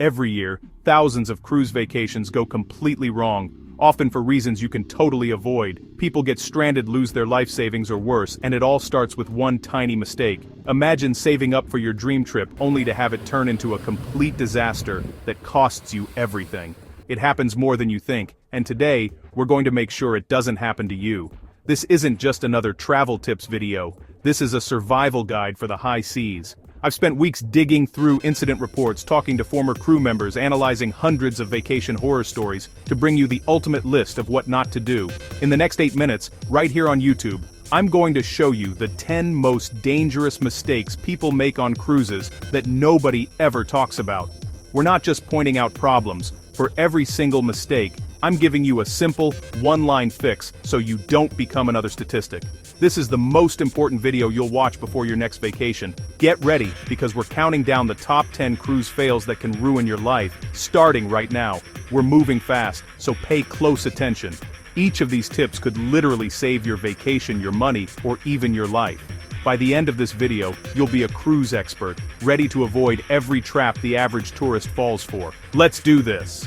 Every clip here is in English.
Every year, thousands of cruise vacations go completely wrong, often for reasons you can totally avoid. People get stranded, lose their life savings or worse, and it all starts with one tiny mistake. Imagine saving up for your dream trip only to have it turn into a complete disaster that costs you everything. It happens more than you think, and today, we're going to make sure it doesn't happen to you. This isn't just another travel tips video, this is a survival guide for the high seas. I've spent weeks digging through incident reports, talking to former crew members, analyzing hundreds of vacation horror stories to bring you the ultimate list of what not to do. In the next 8 minutes, right here on YouTube, I'm going to show you the 10 most dangerous mistakes people make on cruises that nobody ever talks about. We're not just pointing out problems. For every single mistake, I'm giving you a simple, one-line fix so you don't become another statistic. This is the most important video you'll watch before your next vacation. Get ready, because we're counting down the top 10 cruise fails that can ruin your life, starting right now. We're moving fast, so pay close attention. Each of these tips could literally save your vacation, your money, or even your life. By the end of this video, you'll be a cruise expert, ready to avoid every trap the average tourist falls for. Let's do this!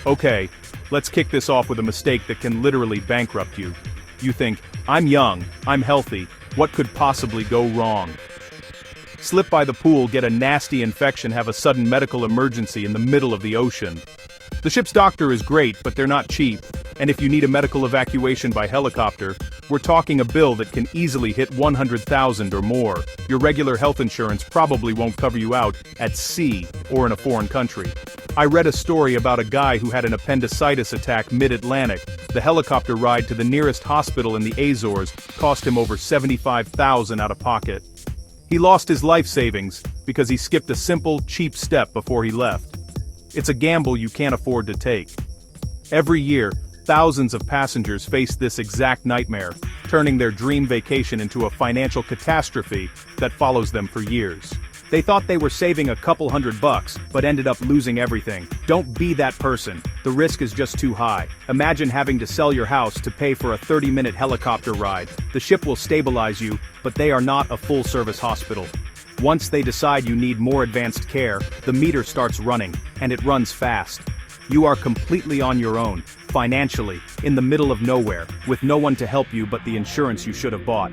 Okay, let's kick this off with a mistake that can literally bankrupt you. You think, I'm young, I'm healthy, what could possibly go wrong? Slip by the pool, get a nasty infection, have a sudden medical emergency in the middle of the ocean. The ship's doctor is great, but they're not cheap, and if you need a medical evacuation by helicopter, we're talking a bill that can easily hit $100,000 or more. Your regular health insurance probably won't cover you out at sea or in a foreign country. I read a story about a guy who had an appendicitis attack mid-Atlantic. The helicopter ride to the nearest hospital in the Azores cost him over $75,000 out of pocket. He lost his life savings because he skipped a simple, cheap step before he left. It's a gamble you can't afford to take. Every year, thousands of passengers face this exact nightmare, turning their dream vacation into a financial catastrophe that follows them for years. They thought they were saving a couple $100, but ended up losing everything. Don't be that person. The risk is just too high. Imagine having to sell your house to pay for a 30-minute helicopter ride. The ship will stabilize you, but they are not a full-service hospital. Once they decide you need more advanced care, the meter starts running, and it runs fast. You are completely on your own, financially, in the middle of nowhere, with no one to help you but the insurance you should have bought.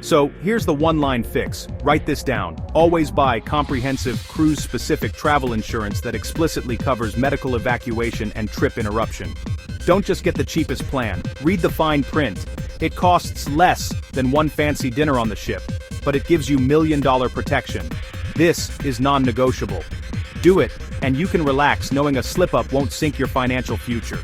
So, here's the one-line fix. Write this down. Always buy comprehensive, cruise-specific travel insurance that explicitly covers medical evacuation and trip interruption. Don't just get the cheapest plan. Read the fine print. It costs less than one fancy dinner on the ship, but it gives you million-dollar protection. This is non-negotiable. Do it, and you can relax knowing a slip-up won't sink your financial future.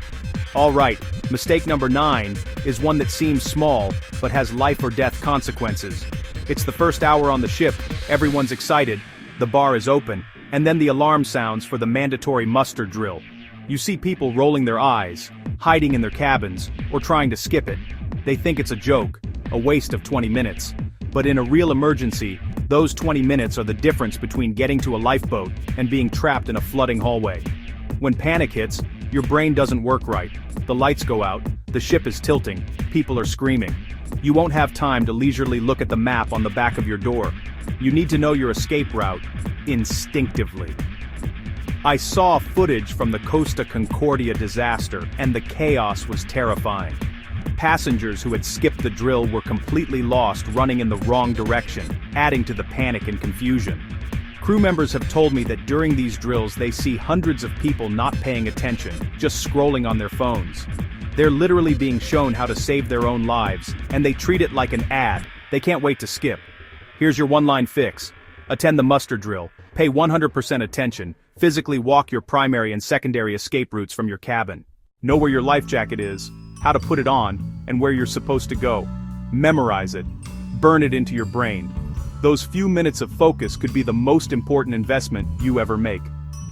Alright, mistake number 9 is one that seems small, but has life or death consequences. It's the first hour on the ship, everyone's excited, the bar is open, and then the alarm sounds for the mandatory muster drill. You see people rolling their eyes, hiding in their cabins, or trying to skip it. They think it's a joke, a waste of 20 minutes. But in a real emergency, those 20 minutes are the difference between getting to a lifeboat and being trapped in a flooding hallway. When panic hits, your brain doesn't work right. The lights go out, the ship is tilting, people are screaming. You won't have time to leisurely look at the map on the back of your door. You need to know your escape route, instinctively. I saw footage from the Costa Concordia disaster, and the chaos was terrifying. Passengers who had skipped the drill were completely lost, running in the wrong direction, adding to the panic and confusion. Crew members have told me that during these drills they see hundreds of people not paying attention, just scrolling on their phones. They're literally being shown how to save their own lives, and they treat it like an ad. They can't wait to skip. Here's your one-line fix. Attend the muster drill. Pay 100% attention. Physically walk your primary and secondary escape routes from your cabin. Know where your life jacket is, how to put it on, and where you're supposed to go. Memorize it. Burn it into your brain. Those few minutes of focus could be the most important investment you ever make.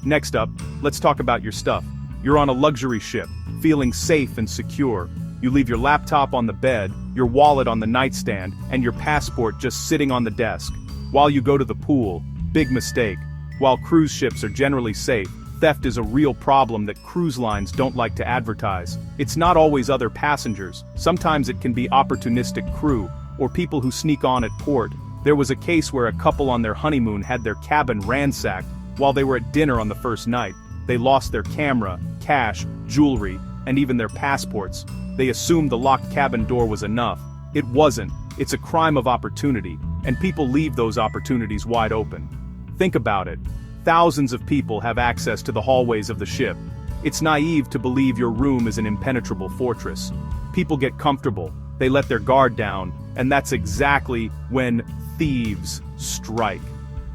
Next up, let's talk about your stuff. You're on a luxury ship, feeling safe and secure. You leave your laptop on the bed, your wallet on the nightstand, and your passport just sitting on the desk. While you go to the pool, big mistake. While cruise ships are generally safe, theft is a real problem that cruise lines don't like to advertise. It's not always other passengers. Sometimes it can be opportunistic crew. or people who sneak on at port. There was a case where a couple on their honeymoon had their cabin ransacked while they were at dinner on the first night. They lost their camera, cash, jewelry, and even their passports. They assumed the locked cabin door was enough. It wasn't. It's a crime of opportunity, and people leave those opportunities wide open. Think about it. Thousands of people have access to the hallways of the ship. It's naive to believe your room is an impenetrable fortress. People get comfortable, they let their guard down, and that's exactly when thieves strike.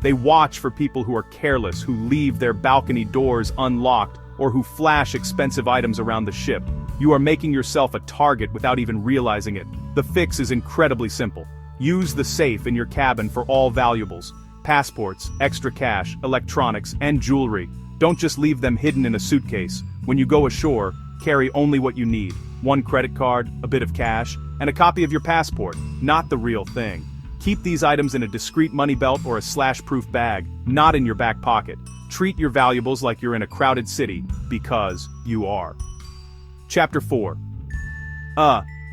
They watch for people who are careless, who leave their balcony doors unlocked, or who flash expensive items around the ship. You are making yourself a target without even realizing it. The fix is incredibly simple. Use the safe in your cabin for all valuables. Passports, extra cash, electronics, and jewelry. Don't just leave them hidden in a suitcase. When you go ashore, carry only what you need. One credit card, a bit of cash, and a copy of your passport, not the real thing. Keep these items in a discreet money belt or a slash-proof bag, not in your back pocket. Treat your valuables like you're in a crowded city, because you are. Chapter 4.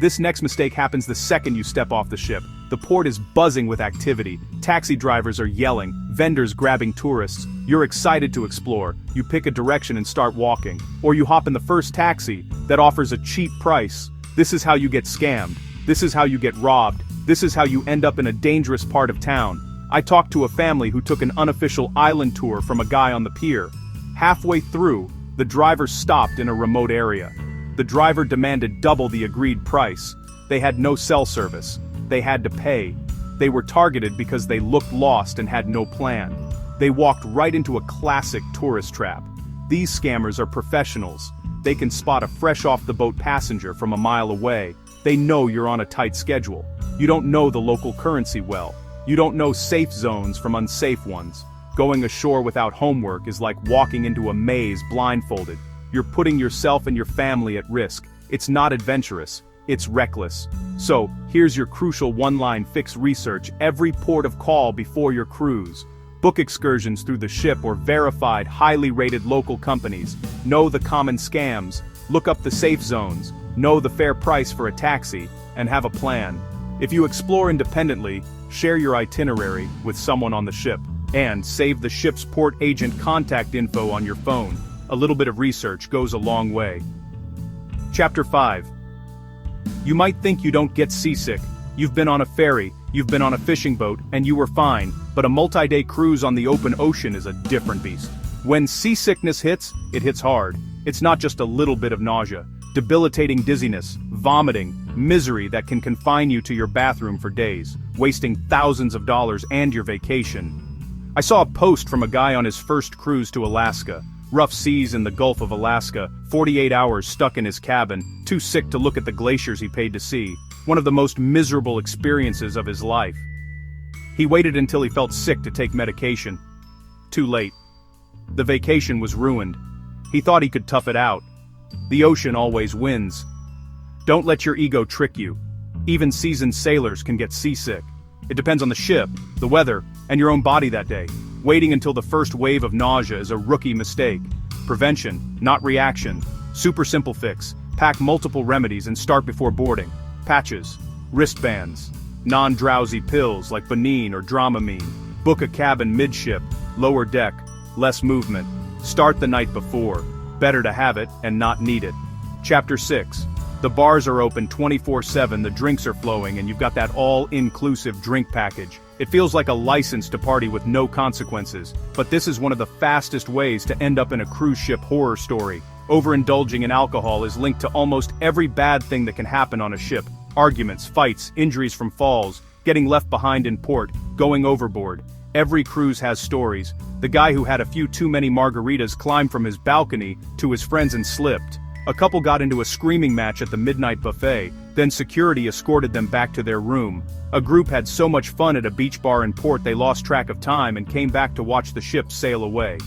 This next mistake happens the second you step off the ship. The port is buzzing with activity. Taxi drivers are yelling, vendors grabbing tourists. You're excited to explore. You pick a direction and start walking. Or you hop in the first taxi that offers a cheap price. This is how you get scammed. This is how you get robbed. This is how you end up in a dangerous part of town. I talked to a family who took an unofficial island tour from a guy on the pier. Halfway through, the driver stopped in a remote area. The driver demanded double the agreed price. They had no cell service. They had to pay. They were targeted because they looked lost and had no plan. They walked right into a classic tourist trap. These scammers are professionals. They can spot a fresh-off-the-boat passenger from a mile away. They know you're on a tight schedule. You don't know the local currency well. You don't know safe zones from unsafe ones. Going ashore without homework is like walking into a maze blindfolded. You're putting yourself and your family at risk. It's not adventurous. It's reckless. So, here's your crucial one-line fix: research every port of call before your cruise. Book excursions through the ship or verified, highly rated local companies. Know the common scams. Look up the safe zones. Know the fair price for a taxi, and have a plan. If you explore independently, share your itinerary with someone on the ship. And save the ship's port agent contact info on your phone. A little bit of research goes a long way. Chapter 5. You might think you don't get seasick. You've been on a ferry, you've been on a fishing boat, and you were fine, but a multi-day cruise on the open ocean is a different beast. When seasickness hits, it hits hard. It's not just a little bit of nausea, debilitating dizziness, vomiting, misery that can confine you to your bathroom for days, wasting thousands of dollars and your vacation. I saw a post from a guy on his first cruise to Alaska. Rough seas in the Gulf of Alaska, 48 hours stuck in his cabin, too sick to look at the glaciers he paid to see. One of the most miserable experiences of his life. He waited until he felt sick to take medication. Too late. The vacation was ruined. He thought he could tough it out. The ocean always wins. Don't let your ego trick you. Even seasoned sailors can get seasick. It depends on the ship, the weather, and your own body that day. Waiting until the first wave of nausea is a rookie mistake. Prevention, not reaction. Super simple fix. Pack multiple remedies and start before boarding. Patches, wristbands, non-drowsy pills like Benine or Dramamine. Book a cabin midship, lower deck, less movement. Start the night before. Better to have it and not need it. Chapter 6. The bars are open 24/7, the drinks are flowing, and you've got that all-inclusive drink package. It feels like a license to party with no consequences, but this is one of the fastest ways to end up in a cruise ship horror story. Overindulging in alcohol is linked to almost every bad thing that can happen on a ship. Arguments, fights, injuries from falls, getting left behind in port, going overboard. Every cruise has stories. The guy who had a few too many margaritas climbed from his balcony to his friends and slipped. A couple got into a screaming match at the midnight buffet, then security escorted them back to their room. A group had so much fun at a beach bar in port they lost track of time and came back to watch the ship sail away.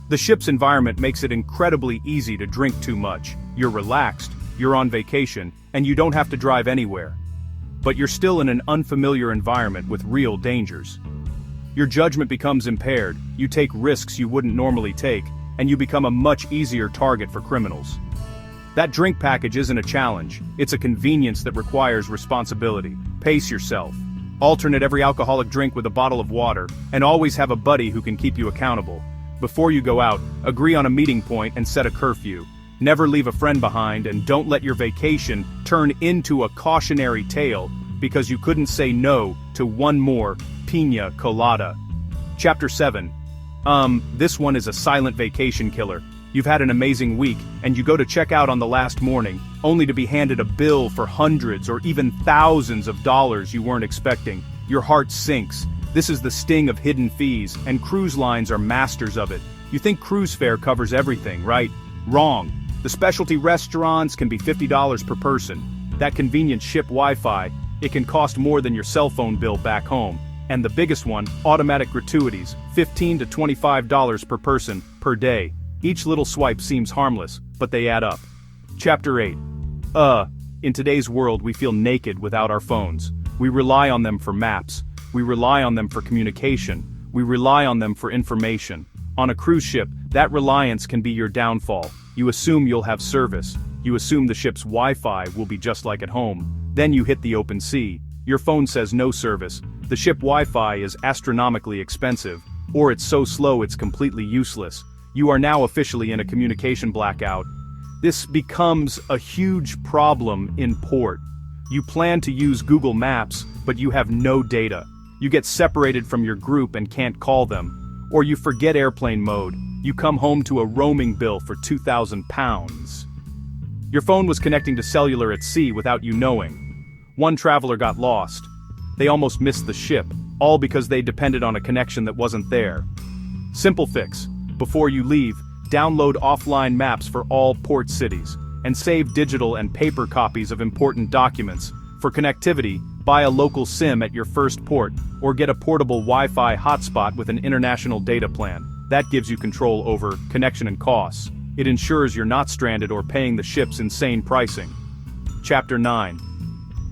The ship's environment makes it incredibly easy to drink too much. You're relaxed, you're on vacation, and you don't have to drive anywhere. But you're still in an unfamiliar environment with real dangers. Your judgment becomes impaired, you take risks you wouldn't normally take, and you become a much easier target for criminals. That drink package isn't a challenge, it's a convenience that requires responsibility. Pace yourself. Alternate every alcoholic drink with a bottle of water, and always have a buddy who can keep you accountable. Before you go out, agree on a meeting point and set a curfew. Never leave a friend behind, and don't let your vacation turn into a cautionary tale because you couldn't say no to one more piña colada. Chapter 7. This one is a silent vacation killer. You've had an amazing week, and you go to check out on the last morning, only to be handed a bill for hundreds or even thousands of dollars you weren't expecting. Your heart sinks. This is the sting of hidden fees, and cruise lines are masters of it. You think cruise fare covers everything, right? Wrong. The specialty restaurants can be $50 per person. That convenient ship Wi-Fi, it can cost more than your cell phone bill back home. And the biggest one, automatic gratuities, $15 to $25 per person, per day. Each little swipe seems harmless, but they add up. Chapter 8. In today's world we feel naked without our phones. We rely on them for maps. We rely on them for communication. We rely on them for information. On a cruise ship, that reliance can be your downfall. You assume you'll have service. You assume the ship's Wi-Fi will be just like at home. Then you hit the open sea. Your phone says no service. The ship Wi-Fi is astronomically expensive, or it's so slow it's completely useless. You are now officially in a communication blackout. This becomes a huge problem in port. You plan to use Google Maps, but you have no data. You get separated from your group and can't call them. Or you forget airplane mode. You come home to a roaming bill for £2,000. Your phone was connecting to cellular at sea without you knowing. One traveler got lost. They almost missed the ship, all because they depended on a connection that wasn't there. Simple fix. Before you leave, download offline maps for all port cities, and save digital and paper copies of important documents. For connectivity, buy a local SIM at your first port, or get a portable Wi-Fi hotspot with an international data plan. That gives you control over connection and costs. It ensures you're not stranded or paying the ship's insane pricing. Chapter 9.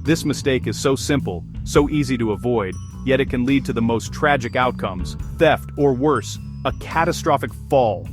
This mistake is so simple, so easy to avoid, yet it can lead to the most tragic outcomes: theft, or worse, a catastrophic fall.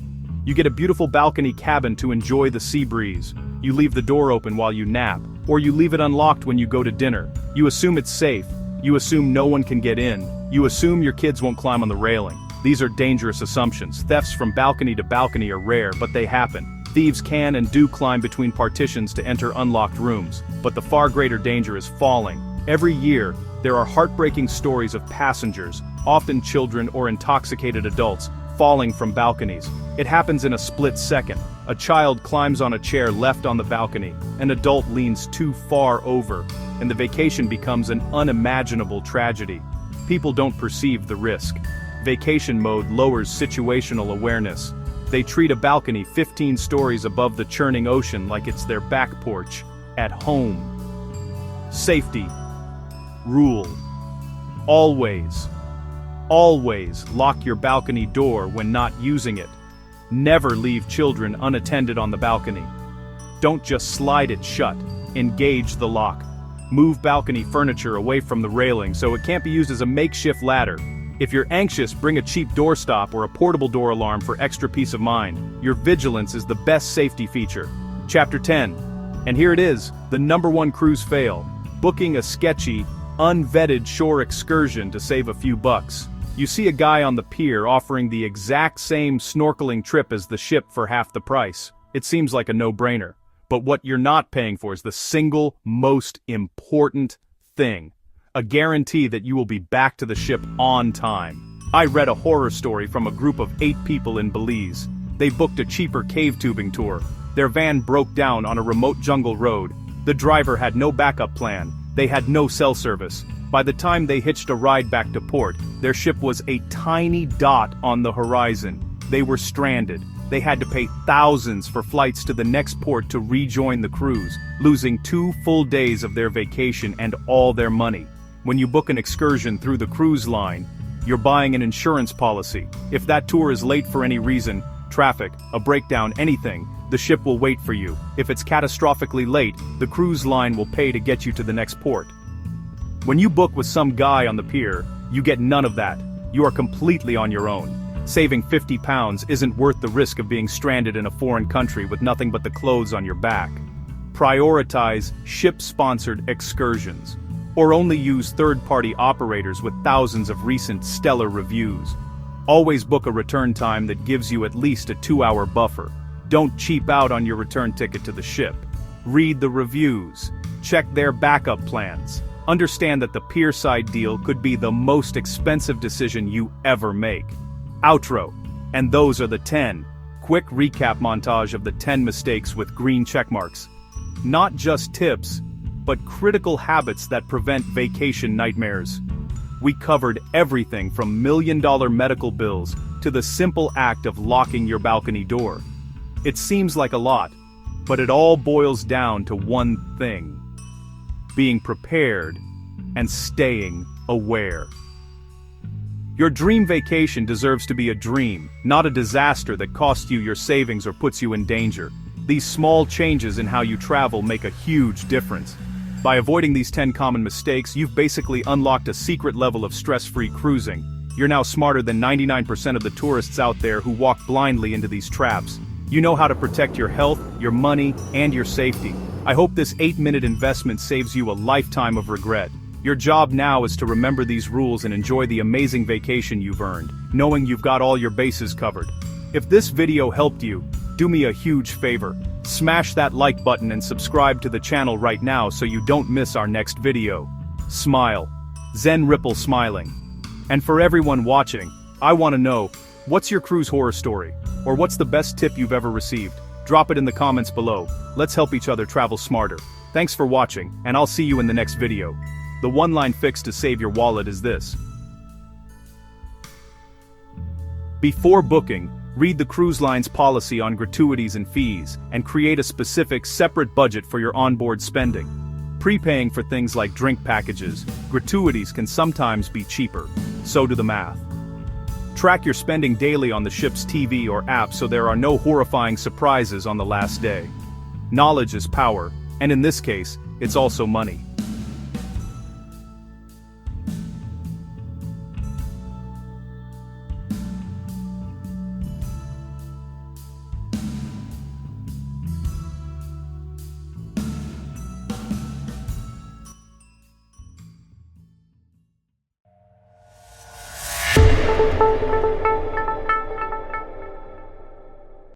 You get a beautiful balcony cabin to enjoy the sea breeze. You leave the door open while you nap, or you leave it unlocked when you go to dinner. You assume it's safe. You assume no one can get in. You assume your kids won't climb on the railing. These are dangerous assumptions. Thefts from balcony to balcony are rare, but they happen. Thieves can and do climb between partitions to enter unlocked rooms, but the far greater danger is falling. Every year, there are heartbreaking stories of passengers, often children or intoxicated adults, falling from balconies. It happens in a split second. A child climbs on a chair left on the balcony, an adult leans too far over, and the vacation becomes an unimaginable tragedy. People don't perceive the risk. Vacation mode lowers situational awareness. They treat a balcony 15 stories above the churning ocean like it's their back porch, at home. Safety. Rule. Always lock your balcony door when not using it. Never leave children unattended on the balcony. Don't just slide it shut. Engage the lock. Move balcony furniture away from the railing so it can't be used as a makeshift ladder. If you're anxious, bring a cheap doorstop or a portable door alarm for extra peace of mind. Your vigilance is the best safety feature. Chapter 10. And here it is, the #1 cruise fail. Booking a sketchy, unvetted shore excursion to save a few bucks. You see a guy on the pier offering the exact same snorkeling trip as the ship for half the price. It seems like a no-brainer. But what you're not paying for is the single most important thing. A guarantee that you will be back to the ship on time. I read a horror story from a group of 8 people in Belize. They booked a cheaper cave tubing tour. Their van broke down on a remote jungle road. The driver had no backup plan. They had no cell service. By the time they hitched a ride back to port, their ship was a tiny dot on the horizon. They were stranded. They had to pay thousands for flights to the next port to rejoin the cruise, losing 2 full days of their vacation and all their money. When you book an excursion through the cruise line, you're buying an insurance policy. If that tour is late for any reason, traffic, a breakdown, anything, the ship will wait for you. If it's catastrophically late, the cruise line will pay to get you to the next port. When you book with some guy on the pier, you get none of that. You are completely on your own. Saving £50 isn't worth the risk of being stranded in a foreign country with nothing but the clothes on your back. Prioritize ship-sponsored excursions, or only use third-party operators with thousands of recent stellar reviews. Always book a return time that gives you at least a 2-hour buffer. Don't cheap out on your return ticket to the ship. Read the reviews. Check their backup plans. Understand that the pierside deal could be the most expensive decision you ever make. Outro. And those are the 10. Quick recap montage of the 10 mistakes with green checkmarks. Not just tips, but critical habits that prevent vacation nightmares. We covered everything from million-dollar medical bills to the simple act of locking your balcony door. It seems like a lot, but it all boils down to one thing: being prepared and staying aware. Your dream vacation deserves to be a dream, not a disaster that costs you your savings or puts you in danger. These small changes in how you travel make a huge difference. By avoiding these 10 common mistakes, you've basically unlocked a secret level of stress-free cruising. You're now smarter than 99% of the tourists out there who walk blindly into these traps. You know how to protect your health, your money, and your safety. I hope this 8-minute investment saves you a lifetime of regret. Your job now is to remember these rules and enjoy the amazing vacation you've earned, knowing you've got all your bases covered. If this video helped you, do me a huge favor. Smash that like button and subscribe to the channel right now so you don't miss our next video. Smile. Zen Ripple smiling. And for everyone watching, I want to know, what's your cruise horror story? Or what's the best tip you've ever received? Drop it in the comments below. Let's help each other travel smarter. Thanks for watching, and I'll see you in the next video. The one-line fix to save your wallet is this. Before booking, read the cruise line's policy on gratuities and fees, and create a specific, separate budget for your onboard spending. Prepaying for things like drink packages, gratuities can sometimes be cheaper, so do the math. Track your spending daily on the ship's TV or app so there are no horrifying surprises on the last day. Knowledge is power, and in this case, it's also money.